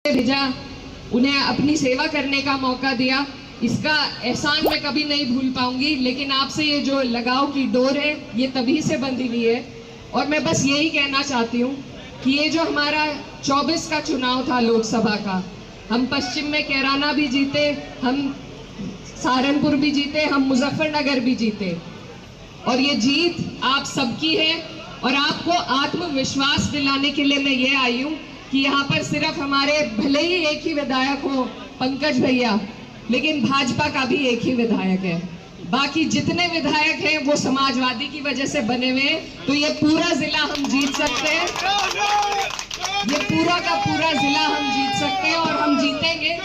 भेजा, उन्हें अपनी सेवा करने का मौका दिया, इसका एहसान मैं कभी नहीं भूल पाऊंगी। लेकिन आपसे ये जो लगाव की डोर है ये तभी से बंधी हुई है। और मैं बस यही कहना चाहती हूँ कि ये जो हमारा 24 का चुनाव था लोकसभा का, हम पश्चिम में कैराना भी जीते, हम सहारनपुर भी जीते, हम मुजफ्फरनगर भी जीते। और ये जीत आप सबकी है। और आपको आत्मविश्वास दिलाने के लिए मैं ये आई हूँ कि यहाँ पर सिर्फ हमारे भले ही एक ही विधायक हो पंकज भैया, लेकिन भाजपा का भी एक ही विधायक है। बाकी जितने विधायक हैं वो समाजवादी की वजह से बने हुए हैं। तो ये पूरा जिला हम जीत सकते हैं, ये पूरा का पूरा जिला हम जीत सकते हैं और हम जीतेंगे।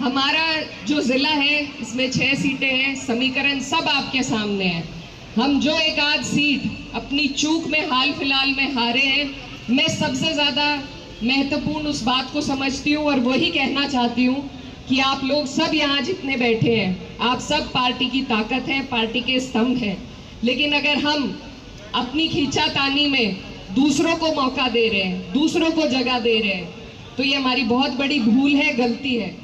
हमारा जो जिला है इसमें 6 सीटें हैं, समीकरण सब आपके सामने है। हम जो एक आध सीट अपनी चूक में हाल फिलहाल में हारे हैं, मैं सबसे ज्यादा महत्वपूर्ण उस बात को समझती हूँ और वही कहना चाहती हूँ कि आप लोग सब यहाँ जितने बैठे हैं, आप सब पार्टी की ताकत है, पार्टी के स्तंभ हैं। लेकिन अगर हम अपनी खींचातानी में दूसरों को मौका दे रहे हैं, दूसरों को जगह दे रहे हैं, तो ये हमारी बहुत बड़ी भूल है, गलती है।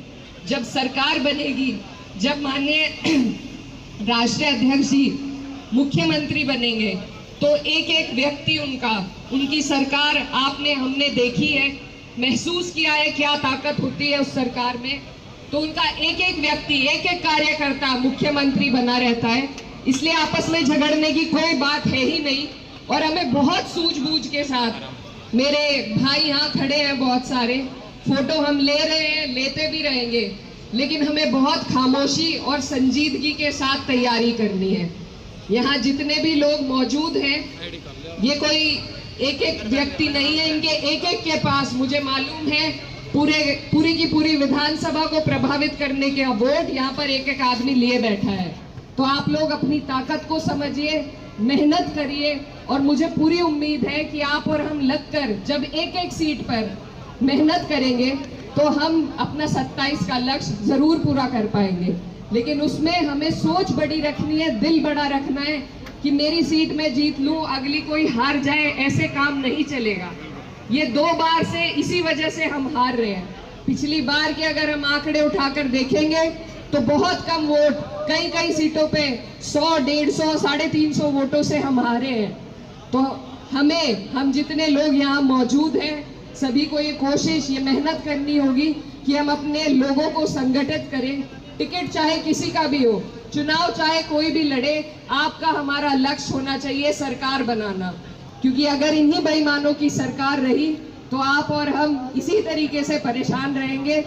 जब सरकार बनेगी, जब माननीय राष्ट्रीय अध्यक्ष जी मुख्यमंत्री बनेंगे, तो एक एक व्यक्ति उनकी सरकार हमने देखी है, महसूस किया है क्या ताकत होती है उस सरकार में। तो उनका एक एक व्यक्ति, एक एक कार्यकर्ता मुख्यमंत्री बना रहता है। इसलिए आपस में झगड़ने की कोई बात है ही नहीं। और हमें बहुत सूझबूझ के साथ, मेरे भाई यहाँ खड़े हैं बहुत सारे, फोटो हम ले रहे हैं, लेते भी रहेंगे, लेकिन हमें बहुत खामोशी और संजीदगी के साथ तैयारी करनी है। यहाँ जितने भी लोग मौजूद हैं, ये कोई एक एक व्यक्ति नहीं है, इनके एक एक के पास मुझे मालूम है पूरी की पूरी विधानसभा को प्रभावित करने के वोट यहाँ पर एक एक आदमी लिए बैठा है। तो आप लोग अपनी ताकत को समझिए, मेहनत करिए। और मुझे पूरी उम्मीद है कि आप और हम लगकर जब एक एक सीट पर मेहनत करेंगे तो हम अपना 27 का लक्ष्य जरूर पूरा कर पाएंगे। लेकिन उसमें हमें सोच बड़ी रखनी है, दिल बड़ा रखना है कि मेरी सीट में जीत लूं, अगली कोई हार जाए, ऐसे काम नहीं चलेगा। ये 2 बार से इसी वजह से हम हार रहे हैं। पिछली बार के अगर हम आंकड़े उठाकर देखेंगे तो बहुत कम वोट, कई सीटों पे 100, 150, 350 वोटों से हम हारे हैं। तो हम जितने लोग यहाँ मौजूद हैं, सभी को ये कोशिश, ये मेहनत करनी होगी कि हम अपने लोगों को संगठित करें। टिकट चाहे किसी का भी हो, चुनाव चाहे कोई भी लड़े, आपका हमारा लक्ष्य होना चाहिए सरकार बनाना। क्योंकि अगर इन्हीं बेईमानों की सरकार रही तो आप और हम इसी तरीके से परेशान रहेंगे।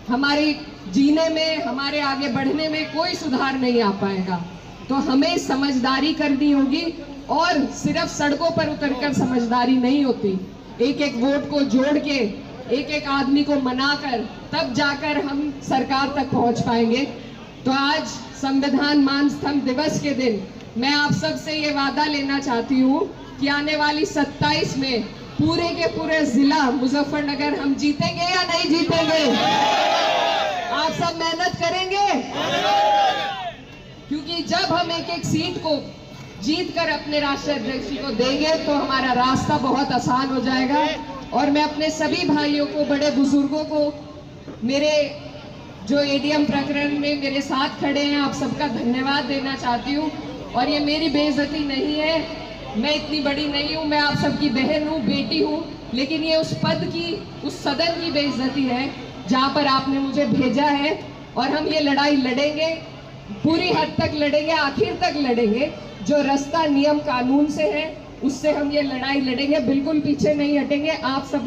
हमारे जीने में, हमारे आगे बढ़ने में कोई सुधार नहीं आ पाएगा। तो हमें समझदारी करनी होगी। और सिर्फ सड़कों पर उतरकर समझदारी नहीं होती, एक एक वोट को जोड़ के, एक एक आदमी को मनाकर, तब जाकर हम सरकार तक पहुंच पाएंगे। तो आज संविधान मान स्तंभ दिवस के दिन मैं आप सब से ये वादा लेना चाहती हूँ कि आने वाली 27 में पूरे के पूरे जिला मुजफ्फरनगर हम जीतेंगे या नहीं जीतेंगे? आप सब मेहनत करेंगे? क्योंकि जब हम एक एक सीट को जीत कर अपने राष्ट्रीय अध्यक्ष को देंगे तो हमारा रास्ता बहुत आसान हो जाएगा। और मैं अपने सभी भाइयों को, बड़े बुजुर्गों को, मेरे जो एडीएम प्रकरण में मेरे साथ खड़े हैं, आप सबका धन्यवाद देना चाहती हूँ। और ये मेरी बेइज्जती नहीं है, मैं इतनी बड़ी नहीं हूँ, मैं आप सबकी बहन हूँ, बेटी हूँ, लेकिन ये उस पद की, उस सदन की बेइज्जती है जहाँ पर आपने मुझे भेजा है। और हम ये लड़ाई लड़ेंगे, पूरी हद तक लड़ेंगे, आखिर तक लड़ेंगे। जो रास्ता नियम कानून से है उससे हम ये लड़ाई लड़ेंगे, बिल्कुल पीछे नहीं हटेंगे। आप सब